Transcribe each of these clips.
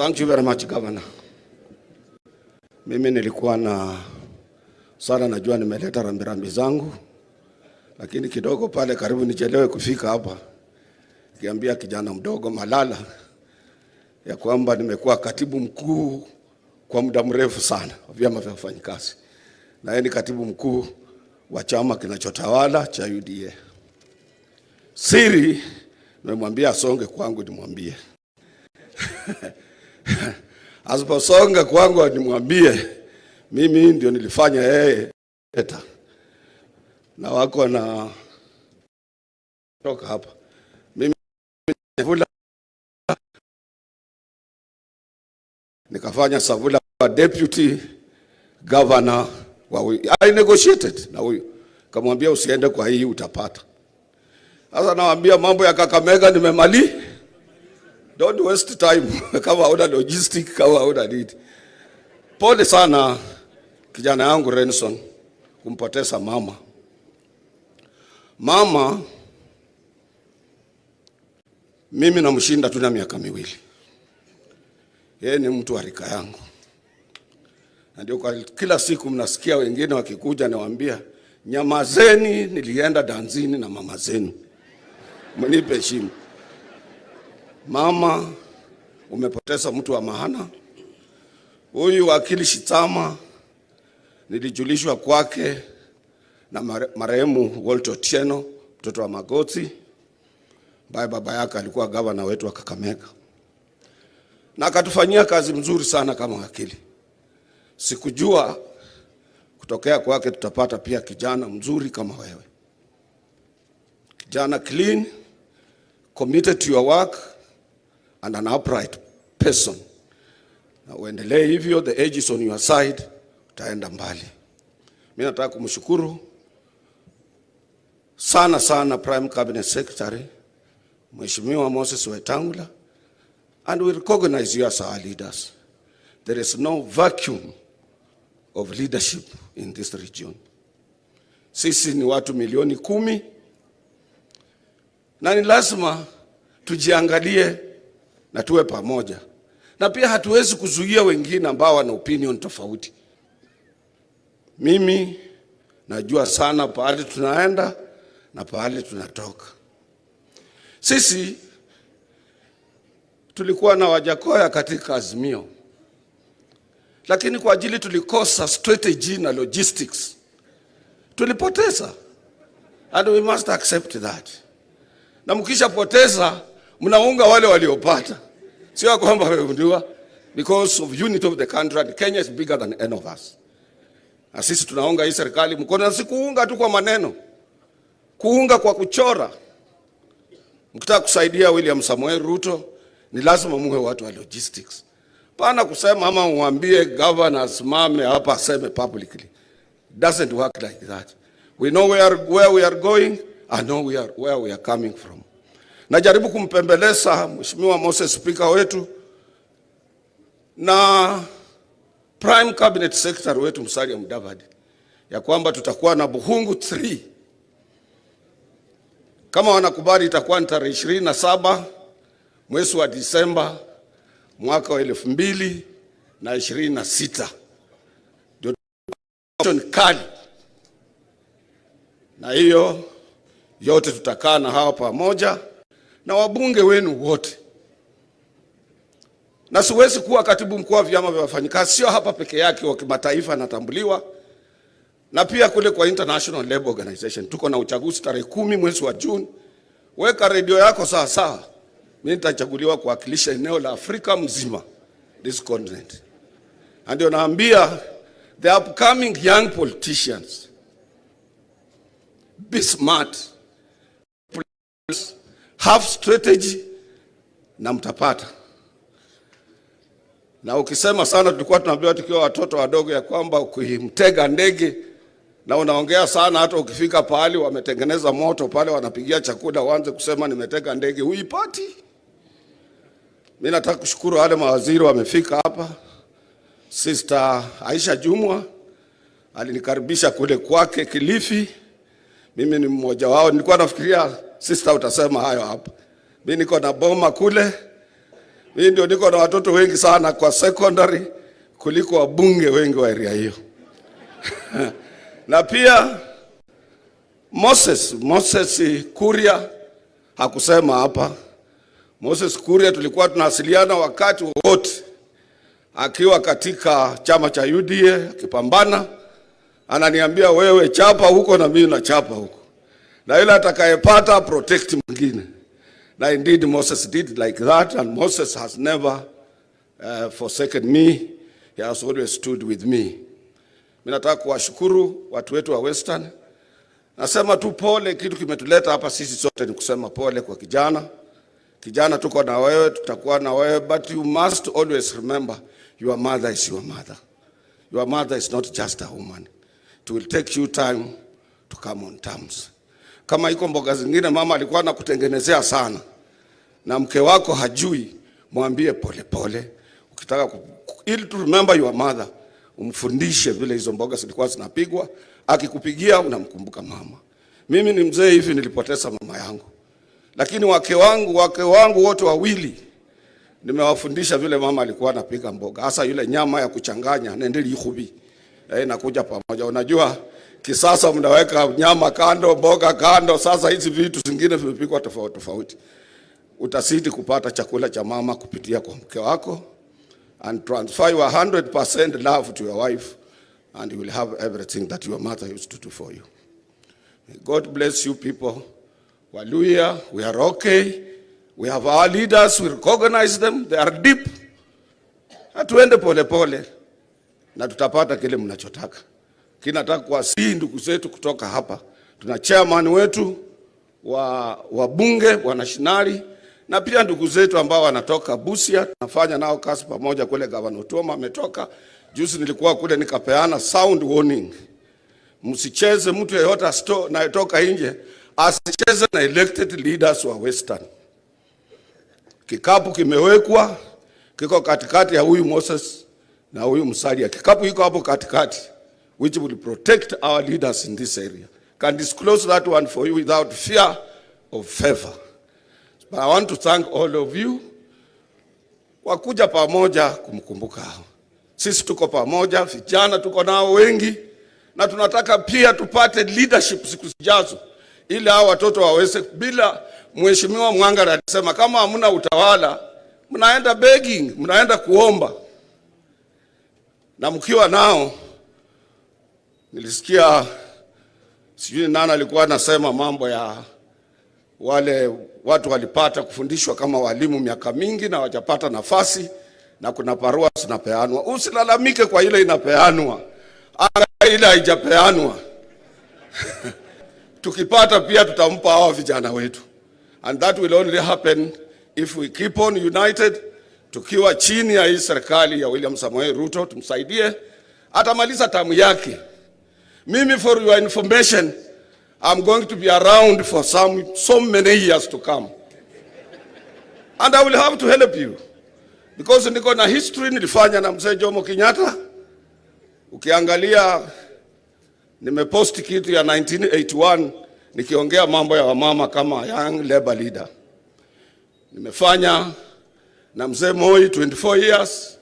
Thank you very much, Governor. Mimi nilikuwa najua nimeleta rambirambi zangu, lakini kidogo pale karibu nichelewe kufika hapa. Nikiambia kijana mdogo Malala ya kwamba nimekuwa katibu mkuu kwa muda mrefu sana wa vyama vya wafanyikazi. Na yeye ni katibu mkuu wa chama kinachotawala cha UDA. Siri nimemwambia asonge kwangu nimwambie. Asiposonga kwangu nimwambie mimi ndio nilifanya yeye eta. Na wako na toka hapa. Mimi nikafanya Savula deputy governor wa I negotiated na huyu. Kamwambia usiende kwa hii utapata. Sasa nawaambia mambo ya Kakamega nimemali. Don't waste time kama hauna logistic kama hauna need. Pole sana kijana yangu Renson kumpoteza mama. Mama mimi namshinda tu na miaka 2. Yeye ni mtu wa rika yangu. Na ndio kwa kila siku mnasikia wengine wakikuja nawaambia nyamazeni nilienda danzini na mama zenu. Mnipe heshima. Mama umepoteza mtu wa maana. Huyu wakili Shitama nilijulishwa kwake na marehemu Walter Otieno, mtoto wa Magoti. Baba yake alikuwa gavana wetu wa Kakamega. Na akatufanyia kazi mzuri sana kama wakili. Sikujua kutokea kwake tutapata pia kijana mzuri kama wewe. Kijana clean, committed to your work and an upright person. Na uendelee hivyo, the age is on your side, utaenda mbali. Mimi nataka kumshukuru sana Prime Cabinet Secretary Mheshimiwa Moses Wetangula, and we recognize you as our leaders. There is no vacuum of leadership in this region. Sisi ni watu milioni 10 na ni lazima tujiangalie na tuwe pamoja. Na pia hatuwezi kuzuia wengine ambao wana opinion tofauti. Mimi najua sana pahali tunaenda na pahali tunatoka. Sisi tulikuwa na Wajakoya katika Azimio. Lakini kwa ajili tulikosa strategy na logistics, tulipoteza. And we must accept that. Na mkisha poteza, mnaunga wale waliopata. Sio kwamba wewe because of unity of the country, and Kenya is bigger than any of us. Na sisi tunaunga hii serikali mkono, na si kuunga tu kwa maneno. Kuunga kwa kuchora. Mkitaka kusaidia William Samoei Ruto, ni lazima muwe watu wa logistics. Pana kusema ama mwambie governor asimame hapa aseme publicly. It doesn't work like that. We know where we are going and know where we are coming from. Najaribu kumpembeleza Mheshimiwa Moses Speaker wetu na Prime Cabinet Secretary wetu Musalia Mudavadi ya kwamba tutakuwa na Buhungu 3. Kama wanakubali itakuwa ni tarehe 27 mwezi wa Disemba mwaka wa 2026. Ndio kali. Na hiyo yote tutakaa na hawa pamoja na wabunge wenu wote. Na siwezi kuwa katibu mkuu wa vyama vya wafanyikazi, sio hapa peke yake, wa kimataifa natambuliwa. Na pia kule kwa International Labour Organization. Tuko na uchaguzi tarehe 10 mwezi wa June. Weka radio yako sawa. Mimi nitachaguliwa kuwakilisha eneo la Afrika mzima, this continent. And ndio naambia the upcoming young politicians, be smart, have strategy, na mtapata. Na ukisema sana, tulikuwa tunaambiwa tukiwa watoto wadogo ya kwamba ukimtega ndege na unaongea sana, hata ukifika pahali wametengeneza moto pale wanapigia chakula, uanze kusema nimetega ndege, huipati. Mimi nataka kushukuru wale mawaziri wamefika hapa. Sister Aisha Jumwa alinikaribisha kule kwake Kilifi. Mimi ni mmoja wao. Nilikuwa nafikiria sister utasema hayo hapa. Mimi niko na boma kule. Mimi ndio niko na watoto wengi sana kwa secondary kuliko wabunge wengi wa area hiyo. Na pia Moses Kuria hakusema hapa. Moses Kuria tulikuwa tunawasiliana wakati wote akiwa katika chama cha UDA akipambana, ananiambia wewe chapa huko na mimi na chapa huko, na yule atakayepata protect mwingine. Na indeed Moses did like that, and Moses has never forsaken me. He has always stood with me. Mimi nataka kuwashukuru watu wetu wa Western. Nasema tu pole, kitu kimetuleta hapa sisi sote ni kusema pole kwa kijana. Kijana tuko na wewe, tutakuwa na wewe, but you must always remember your mother is your mother. Your mother is not just a woman. It will take you time to come on terms. Kama iko mboga zingine mama alikuwa anakutengenezea sana na mke wako hajui, mwambie pole pole. Ukitaka ili to remember your mother, umfundishe vile hizo mboga zilikuwa zinapigwa. Akikupigia unamkumbuka mama. Mimi ni mzee hivi, nilipoteza mama yangu, lakini wake wangu wote wawili nimewafundisha vile mama alikuwa anapiga mboga, hasa yule nyama ya kuchanganya nendeli ikhubi nakuja pamoja. Unajua kisasa mnaweka nyama kando, mboga kando, sasa hizi vitu zingine vimepikwa tofauti tofauti. Utasidi kupata chakula cha mama kupitia kwa mke wako, and transfer your 100% love to your wife, and you will have everything that your mother used to do for you. May God bless you people. Hallelujah. We are okay. We have our leaders, we recognize them, they are deep. Hatuende pole pole na tutapata kile mnachotaka. Kinataka kuwasihi ndugu zetu kutoka hapa. Tuna chairman wetu wa bunge wa nationali, na pia ndugu zetu ambao wanatoka Busia, tunafanya nao kazi pamoja. Kule Governor Otuoma ametoka juzi, nilikuwa kule nikapeana sound warning. Msicheze mtu yeyote anayetoka nje asicheze na elected leaders wa Western. Kikapu kimewekwa, kiko katikati ya huyu Moses na huyu Musalia. Kikapu iko hapo katikati, which will protect our leaders in this area. Can disclose that one for you without fear of favor. But I want to thank all of you. Wakuja pamoja kumkumbuka hao. Sisi tuko pamoja, vijana tuko nao wengi, na tunataka pia tupate leadership siku zijazo, ili hao watoto waweze. Bila Mheshimiwa Mwangara alisema kama hamna utawala, mnaenda begging, mnaenda kuomba. Na mkiwa nao, nilisikia sijui nani alikuwa anasema mambo ya wale watu walipata kufundishwa kama walimu miaka mingi na wajapata nafasi, na kuna barua zinapeanwa. Usilalamike kwa ile inapeanwa, anga ile haijapeanwa. Tukipata pia tutampa hao vijana wetu, and that will only happen if we keep on united. Tukiwa chini ya hii serikali ya William Samoei Ruto, tumsaidie atamaliza tamu yake. Mimi, for your information, I'm going to be around for so many years to come, and I will have to help you because niko na history nilifanya na mzee Jomo Kenyatta. Ukiangalia nimepost kitu ya 1981 nikiongea mambo ya wamama kama young labor leader. Nimefanya na mzee Moi 24 years.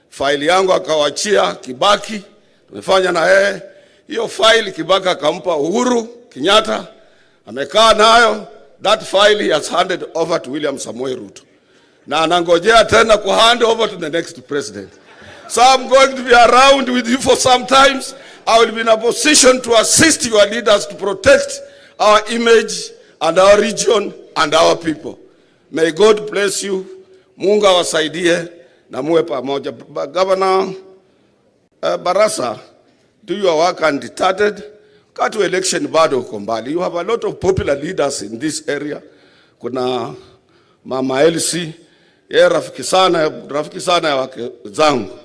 File yangu akawachia Kibaki, tumefanya na yeye. Hiyo file Kibaki akampa Uhuru Kenyatta, amekaa nayo. That file he has handed over to William Samoei Ruto, na anangojea tena ku hand over to the next president. So I'm going to be around with you for some times. I will be in a position to assist your leaders to protect our image and our region and our people. May God bless you. Mungu awasaidie na muwe pamoja. Governor Barasa, do your work undeterred. Katu election bado uko mbali. You have a lot of popular leaders in this area. Kuna Mama Elsie, yeye rafiki sana ya wake zangu.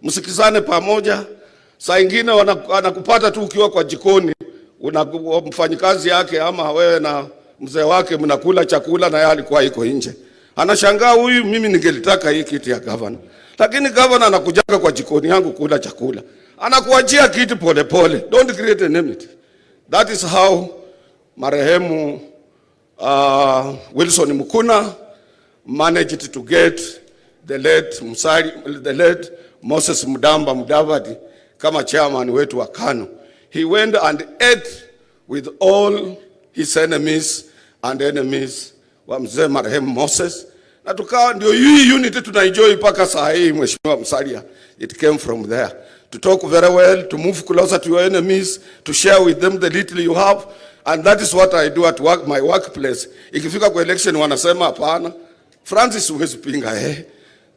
Msikizane pamoja. Saa ingine wanakupata tu ukiwa kwa jikoni, mfanyikazi yake ama wewe na mzee wake mnakula chakula na yeye alikuwa iko nje. Anashangaa, huyu mimi ningelitaka hii kiti ya governor, lakini governor anakujaga kwa jikoni yangu kula chakula, anakuachia kiti pole pole. Don't create an enmity. That is how marehemu Wilson Mukuna managed to get the late Moses Mudamba Mudavadi kama chairman wetu wa KANU. He went and ate with all his enemies and enemies wa mzee marehemu Moses. Na tukawa ndio hii unity tunaenjoy mpaka saa hii, Mheshimiwa Musalia. It came from there. To talk very well, to move closer to your enemies, to share with them the little you have. And that is what I do at work, my workplace. Ikifika kwa election wanasema hapana, Francis huwezi pinga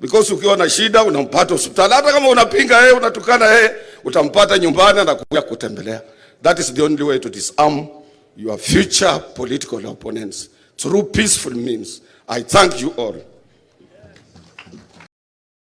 because ukiwa na shida unampata hospitali. Hata kama unapinga unatukana utampata nyumbani na kuja kutembelea. That is the only way to disarm your future political opponents, through peaceful means. I thank you all.